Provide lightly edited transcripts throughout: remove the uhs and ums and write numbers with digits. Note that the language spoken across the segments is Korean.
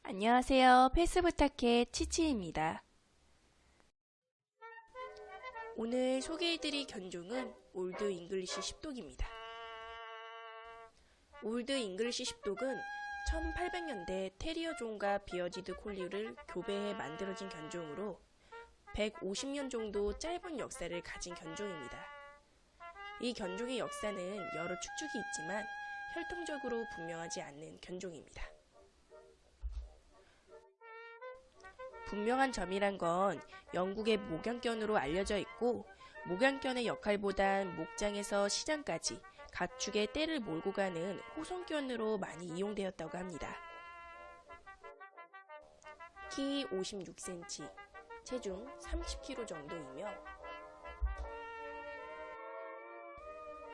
안녕하세요. 패스 부탁해 치치입니다. 오늘 소개해드릴 견종은 올드 잉글리시 십독입니다. 올드 잉글리시 십독은 1800년대 테리어 존과 비어디드 콜리를 교배해 만들어진 견종으로 150년 정도 짧은 역사를 가진 견종입니다. 이 견종의 역사는 여러 축축이 있지만 혈통적으로 분명하지 않는 견종입니다. 분명한 점이란 건 영국의 목양견으로 알려져 있고, 목양견의 역할보단 목장에서 시장까지 가축의 떼를 몰고 가는 호송견으로 많이 이용되었다고 합니다. 키 56cm, 체중 30kg 정도이며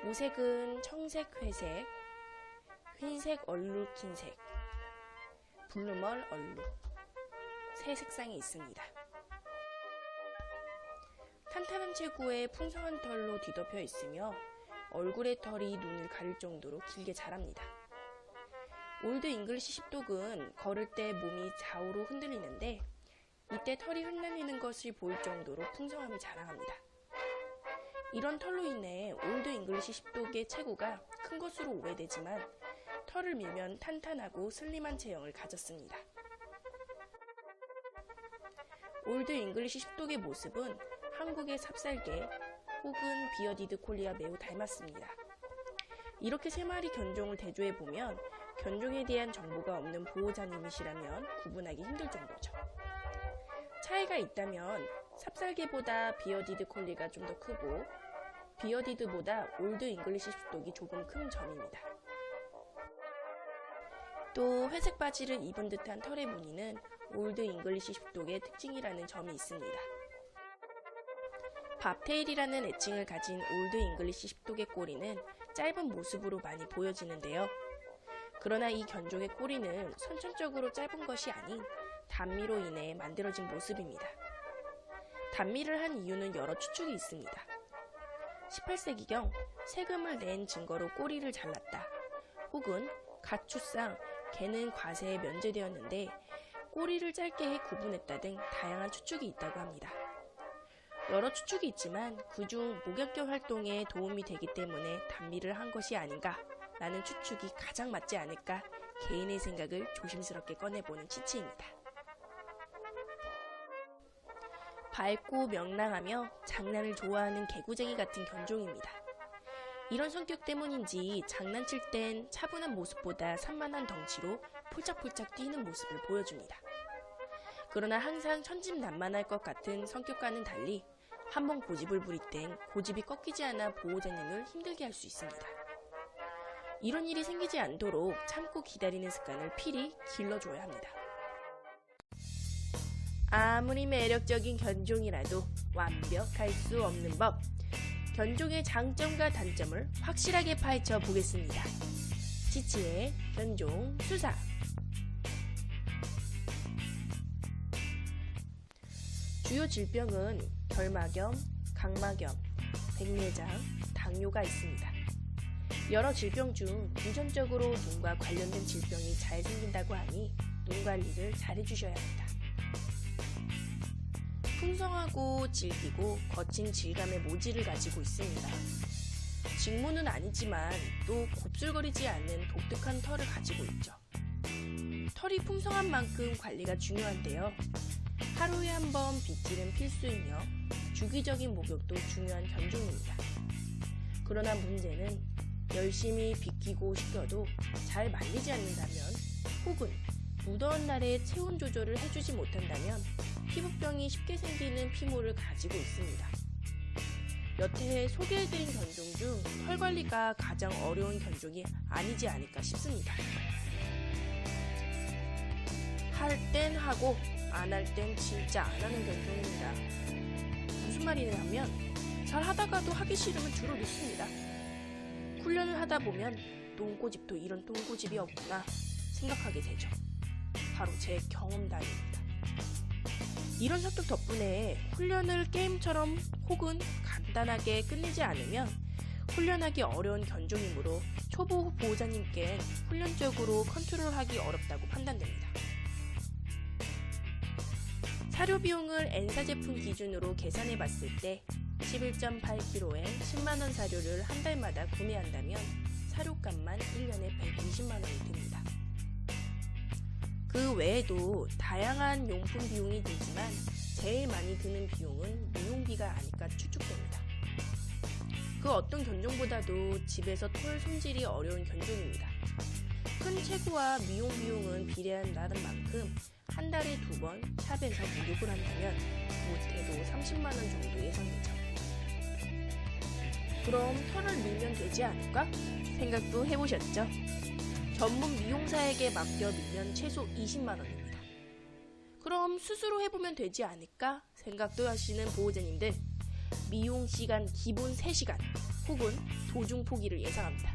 모색은 청색, 회색, 흰색, 얼룩, 흰색, 블루멀, 얼룩 세 색상이 있습니다. 탄탄한 체구에 풍성한 털로 뒤덮여 있으며 얼굴의 털이 눈을 가릴 정도로 길게 자랍니다. 올드 잉글리시 십독은 걸을 때 몸이 좌우로 흔들리는데 이때 털이 흩날리는 것이 보일 정도로 풍성함을 자랑합니다. 이런 털로 인해 올드 잉글리시 십독의 체구가 큰 것으로 오해되지만 털을 밀면 탄탄하고 슬림한 체형을 가졌습니다. 올드 잉글리시 십독의 모습은 한국의 삽살개 혹은 비어디드 콜리와 매우 닮았습니다. 이렇게 세 마리 견종을 대조해보면 견종에 대한 정보가 없는 보호자님이시라면 구분하기 힘들 정도죠. 차이가 있다면 삽살개보다 비어디드 콜리가 좀 더 크고 비어디드보다 올드 잉글리시 십독이 조금 큰 점입니다. 또 회색 바지를 입은 듯한 털의 무늬는 올드 잉글리시 십독의 특징이라는 점이 있습니다. 밥테일이라는 애칭을 가진 올드 잉글리시 십독의 꼬리는 짧은 모습으로 많이 보여지는데요. 그러나 이 견종의 꼬리는 선천적으로 짧은 것이 아닌 단미로 인해 만들어진 모습입니다. 단미를 한 이유는 여러 추측이 있습니다. 18세기경 세금을 낸 증거로 꼬리를 잘랐다, 혹은 가축상 개는 과세에 면제되었는데 꼬리를 짧게 해 구분했다 등 다양한 추측이 있다고 합니다. 여러 추측이 있지만 그중 목양견 활동에 도움이 되기 때문에 단미를 한 것이 아닌가 라는 추측이 가장 맞지 않을까 개인의 생각을 조심스럽게 꺼내보는 치치입니다. 밝고 명랑하며 장난을 좋아하는 개구쟁이 같은 견종입니다. 이런 성격 때문인지 장난칠 땐 차분한 모습보다 산만한 덩치로 폴짝폴짝 뛰는 모습을 보여줍니다. 그러나 항상 천진난만할 것 같은 성격과는 달리 한번 고집을 부릴 땐 고집이 꺾이지 않아 보호자님을 힘들게 할 수 있습니다. 이런 일이 생기지 않도록 참고 기다리는 습관을 필히 길러줘야 합니다. 아무리 매력적인 견종이라도 완벽할 수 없는 법. 견종의 장점과 단점을 확실하게 파헤쳐 보겠습니다. 치치의 견종 수사. 주요 질병은 결막염, 각막염, 백내장, 당뇨가 있습니다. 여러 질병 중 유전적으로 눈과 관련된 질병이 잘 생긴다고 하니 눈 관리를 잘 해주셔야 합니다. 풍성하고 질기고 거친 질감의 모지를 가지고 있습니다. 직무는 아니지만 또 곱슬거리지 않는 독특한 털을 가지고 있죠. 털이 풍성한 만큼 관리가 중요한데요. 하루에 한 번 빗질은 필수이며 주기적인 목욕도 중요한 견종입니다. 그러나 문제는 열심히 빗기고 씻겨도 잘 말리지 않는다면, 혹은 무더운 날에 체온 조절을 해주지 못한다면 피부병이 쉽게 생기는 피모를 가지고 있습니다. 여태 소개해드린 견종 중 털 관리가 가장 어려운 견종이 아니지 않을까 싶습니다. 할 땐 하고 안 할 땐 진짜 안 하는 견종입니다. 무슨 말이냐면 잘 하다가도 하기 싫으면 주로 놓습니다. 훈련을 하다 보면 똥꼬집도 이런 똥꼬집이 없구나 생각하게 되죠. 바로 제 경험담입니다. 이런 성격 덕분에 훈련을 게임처럼 혹은 간단하게 끝내지 않으면 훈련하기 어려운 견종이므로 초보 보호자님께 훈련적으로 컨트롤하기 어렵다고 판단됩니다. 사료 비용을 N사 제품 기준으로 계산해 봤을 때 11.8kg에 10만원 사료를 한 달마다 구매한다면 사료값만 1년에 120만원이 듭니다. 그 외에도 다양한 용품 비용이 들지만 제일 많이 드는 비용은 미용비가 아닐까 추측됩니다. 그 어떤 견종보다도 집에서 털 손질이 어려운 견종입니다. 큰 체구와 미용 비용은 비례한다는 만큼 한 달에 2번 샵에서 목욕을 한다면 못해도 30만원 정도 예상되죠. 그럼 털을 밀면 되지 않을까? 생각도 해보셨죠? 전문 미용사에게 맡겨 밀면 최소 20만원입니다. 그럼 스스로 해보면 되지 않을까? 생각도 하시는 보호자님들, 미용 시간 기본 3시간 혹은 도중 포기를 예상합니다.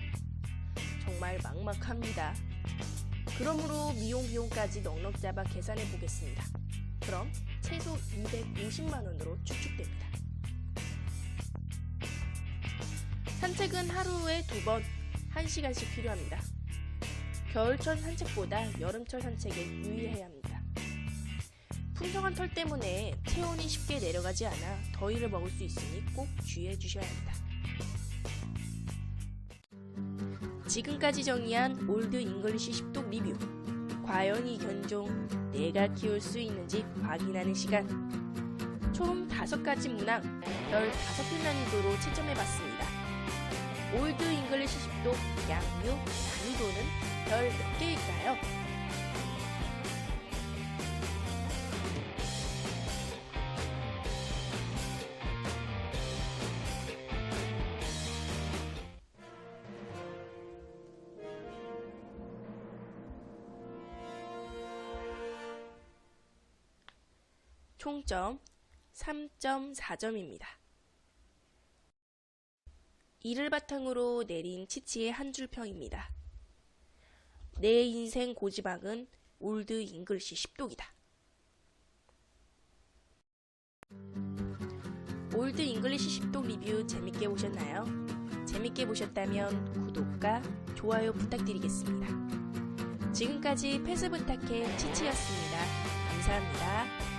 정말 막막합니다. 그러므로 미용 비용까지 넉넉 잡아 계산해 보겠습니다. 그럼 최소 250만원으로 추측됩니다. 산책은 하루에 2번, 1시간씩 필요합니다. 겨울철 산책보다 여름철 산책에 유의해야 합니다. 풍성한 털 때문에 체온이 쉽게 내려가지 않아 더위를 먹을 수 있으니 꼭 주의해 주셔야 합니다. 지금까지 정리한 올드 잉글리시 십독 리뷰. 과연 이 견종 내가 키울 수 있는지 확인하는 시간. 총 5가지 문항, 별 5개 난이도로 채점해봤습니다. 올드 잉글리시 십독 양육 난이도는 별 몇 개일까요? 총점 3.4점입니다. 이를 바탕으로 내린 치치의 한 줄 평입니다. 내 인생 고지방은 올드 잉글리시 십독이다. 올드 잉글리시 십독 리뷰 재밌게 보셨나요? 재밌게 보셨다면 구독과 좋아요 부탁드리겠습니다. 지금까지 패스 부탁해 치치였습니다. 감사합니다.